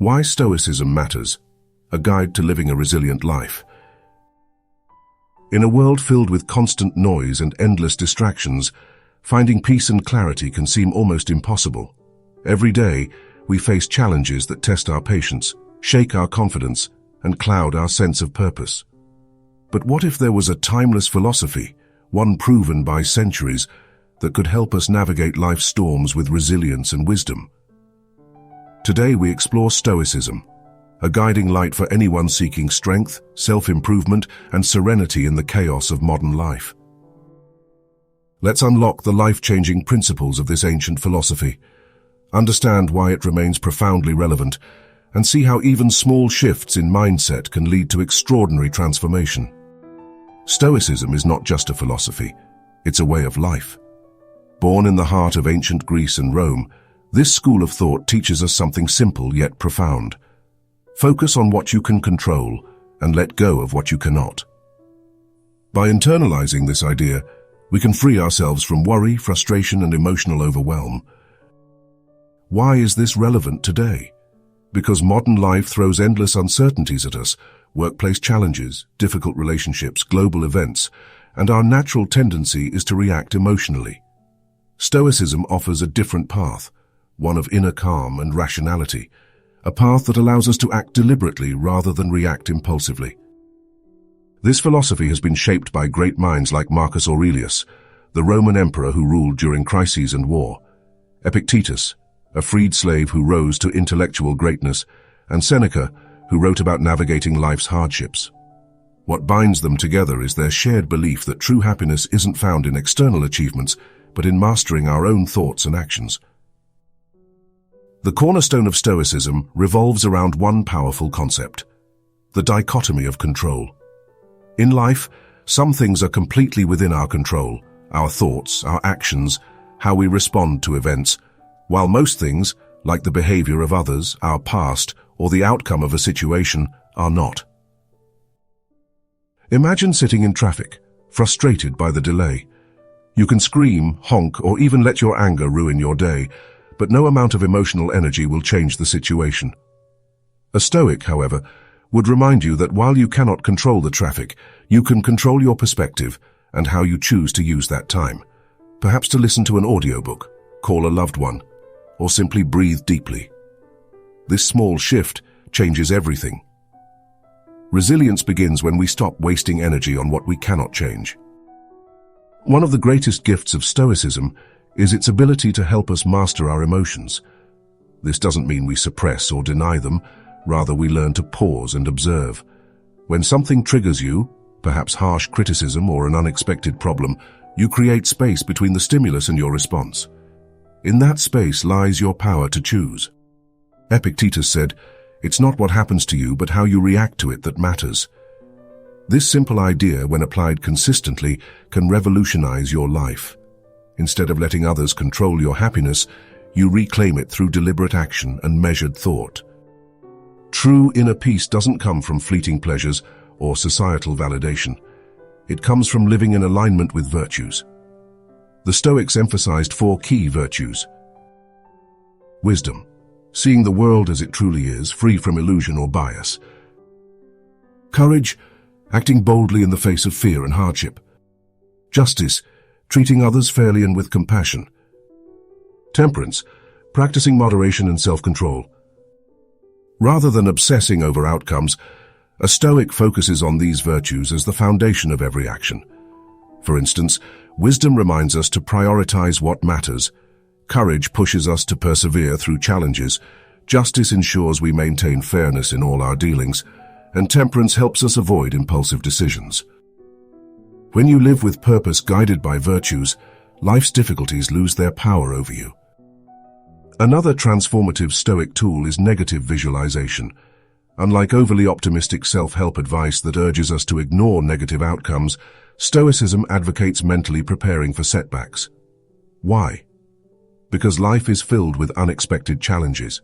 Why Stoicism Matters, a guide to living a resilient life. In a world filled with constant noise and endless distractions, finding peace and clarity can seem almost impossible. Every day, we face challenges that test our patience, shake our confidence, and cloud our sense of purpose. But what if there was a timeless philosophy, one proven by centuries, that could help us navigate life's storms with resilience and wisdom? Today we explore Stoicism, a guiding light for anyone seeking strength, self-improvement, and serenity in the chaos of modern life. Let's unlock the life-changing principles of this ancient philosophy, understand why it remains profoundly relevant, and see how even small shifts in mindset can lead to extraordinary transformation. Stoicism is not just a philosophy, it's a way of life. Born in the heart of ancient Greece and Rome, this school of thought teaches us something simple yet profound. Focus on what you can control and let go of what you cannot. By internalizing this idea, we can free ourselves from worry, frustration, and emotional overwhelm. Why is this relevant today? Because modern life throws endless uncertainties at us, workplace challenges, difficult relationships, global events, and our natural tendency is to react emotionally. Stoicism offers a different path, one of inner calm and rationality, a path that allows us to act deliberately rather than react impulsively. This philosophy has been shaped by great minds like Marcus Aurelius, the Roman emperor who ruled during crises and war, Epictetus, a freed slave who rose to intellectual greatness, and Seneca, who wrote about navigating life's hardships. What binds them together is their shared belief that true happiness isn't found in external achievements, but in mastering our own thoughts and actions. The cornerstone of Stoicism revolves around one powerful concept: the dichotomy of control. In life, some things are completely within our control, our thoughts, our actions, how we respond to events, while most things, like the behavior of others, our past, or the outcome of a situation, are not. Imagine sitting in traffic, frustrated by the delay. You can scream, honk, or even let your anger ruin your day, but no amount of emotional energy will change the situation. A Stoic, however, would remind you that while you cannot control the traffic, you can control your perspective and how you choose to use that time. Perhaps to listen to an audiobook, call a loved one, or simply breathe deeply. This small shift changes everything. Resilience begins when we stop wasting energy on what we cannot change. One of the greatest gifts of Stoicism is its ability to help us master our emotions. This doesn't mean we suppress or deny them, rather we learn to pause and observe. When something triggers you, perhaps harsh criticism or an unexpected problem, you create space between the stimulus and your response. In that space lies your power to choose. Epictetus said, "It's not what happens to you, but how you react to it that matters." This simple idea, when applied consistently, can revolutionize your life. Instead of letting others control your happiness, you reclaim it through deliberate action and measured thought. True inner peace doesn't come from fleeting pleasures or societal validation. It comes from living in alignment with virtues. The Stoics emphasized 4 key virtues. Wisdom, seeing the world as it truly is, free from illusion or bias. Courage, acting boldly in the face of fear and hardship. Justice, treating others fairly and with compassion. Temperance, practicing moderation and self-control. Rather than obsessing over outcomes, a Stoic focuses on these virtues as the foundation of every action. For instance, wisdom reminds us to prioritize what matters. Courage pushes us to persevere through challenges. Justice ensures we maintain fairness in all our dealings. And temperance helps us avoid impulsive decisions. When you live with purpose guided by virtues, life's difficulties lose their power over you. Another transformative Stoic tool is negative visualization. Unlike overly optimistic self-help advice that urges us to ignore negative outcomes, Stoicism advocates mentally preparing for setbacks. Why? Because life is filled with unexpected challenges.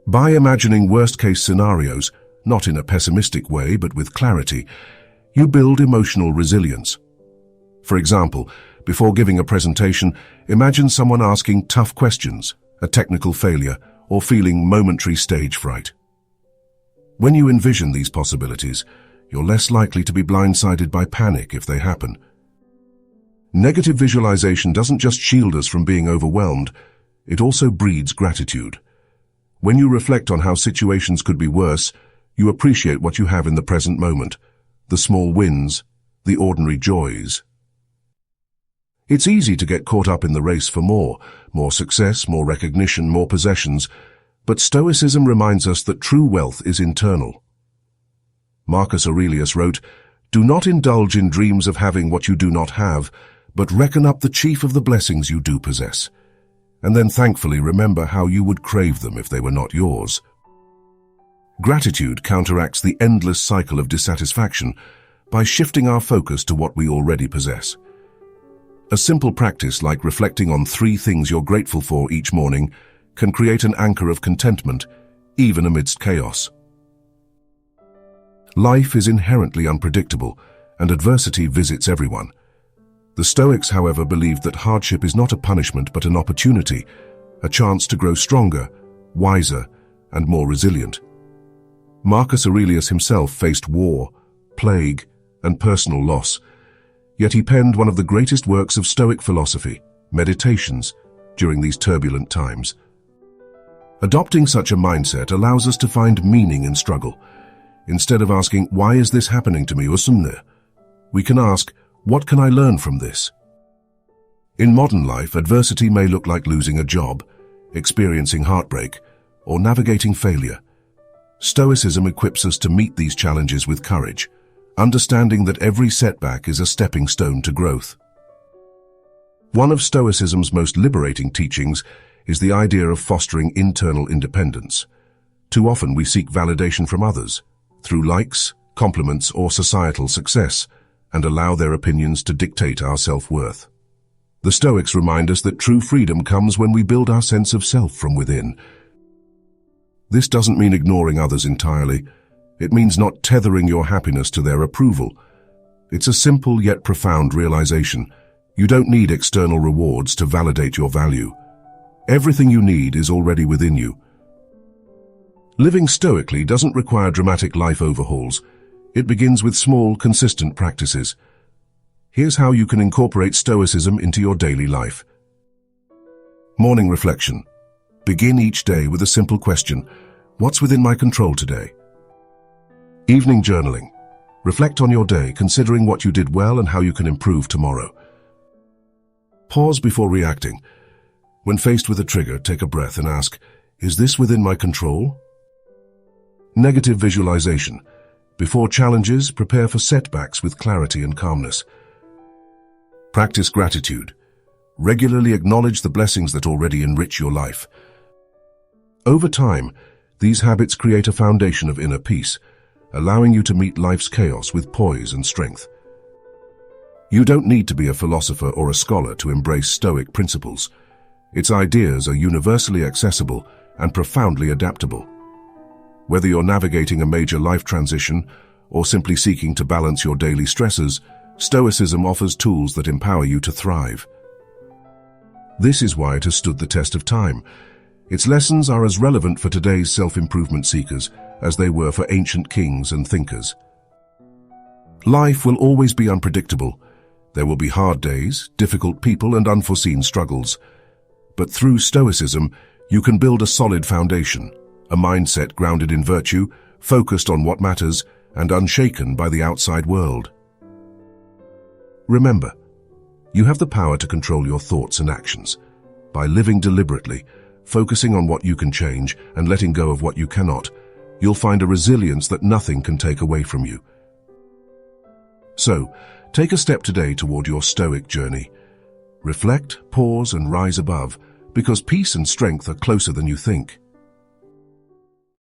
By imagining worst-case scenarios, not in a pessimistic way but with clarity, you build emotional resilience. For example, before giving a presentation, imagine someone asking tough questions, a technical failure, or feeling momentary stage fright. When you envision these possibilities, you're less likely to be blindsided by panic if they happen. Negative visualization doesn't just shield us from being overwhelmed, it also breeds gratitude. When you reflect on how situations could be worse, you appreciate what you have in the present moment, the small wins, the ordinary joys. It's easy to get caught up in the race for more success, more recognition, more possessions, but Stoicism reminds us that true wealth is internal. Marcus Aurelius wrote, "Do not indulge in dreams of having what you do not have, but reckon up the chief of the blessings you do possess, and then thankfully remember how you would crave them if they were not yours." Gratitude counteracts the endless cycle of dissatisfaction by shifting our focus to what we already possess. A simple practice like reflecting on 3 things you're grateful for each morning can create an anchor of contentment, even amidst chaos. Life is inherently unpredictable, and adversity visits everyone. The Stoics, however, believed that hardship is not a punishment but an opportunity, a chance to grow stronger, wiser, and more resilient. Marcus Aurelius himself faced war, plague, and personal loss, yet he penned one of the greatest works of Stoic philosophy, Meditations, during these turbulent times. Adopting such a mindset allows us to find meaning in struggle. Instead of asking, "Why is this happening to me?" we can ask, "What can I learn from this?" In modern life, adversity may look like losing a job, experiencing heartbreak, or navigating failure. Stoicism equips us to meet these challenges with courage, understanding that every setback is a stepping stone to growth. One of Stoicism's most liberating teachings is the idea of fostering internal independence. Too often we seek validation from others, through likes, compliments, or societal success, and allow their opinions to dictate our self-worth. The Stoics remind us that true freedom comes when we build our sense of self from within. This doesn't mean ignoring others entirely. It means not tethering your happiness to their approval. It's a simple yet profound realization. You don't need external rewards to validate your value. Everything you need is already within you. Living stoically doesn't require dramatic life overhauls. It begins with small, consistent practices. Here's how you can incorporate Stoicism into your daily life. Morning reflection. Begin each day with a simple question: what's within my control today? Evening journaling. Reflect on your day, considering what you did well and how you can improve tomorrow. Pause before reacting. When faced with a trigger, take a breath and ask, is this within my control? Negative visualization. Before challenges, prepare for setbacks with clarity and calmness. Practice gratitude. Regularly acknowledge the blessings that already enrich your life. Over time, these habits create a foundation of inner peace, allowing you to meet life's chaos with poise and strength. You don't need to be a philosopher or a scholar to embrace Stoic principles. Its ideas are universally accessible and profoundly adaptable. Whether you're navigating a major life transition or simply seeking to balance your daily stresses, Stoicism offers tools that empower you to thrive. This is why it has stood the test of time. Its lessons are as relevant for today's self-improvement seekers as they were for ancient kings and thinkers. Life will always be unpredictable. There will be hard days, difficult people, and unforeseen struggles. But through Stoicism, you can build a solid foundation, a mindset grounded in virtue, focused on what matters, and unshaken by the outside world. Remember, you have the power to control your thoughts and actions. By living deliberately, focusing on what you can change, and letting go of what you cannot, you'll find a resilience that nothing can take away from you. So, take a step today toward your Stoic journey. Reflect, pause, and rise above, because peace and strength are closer than you think.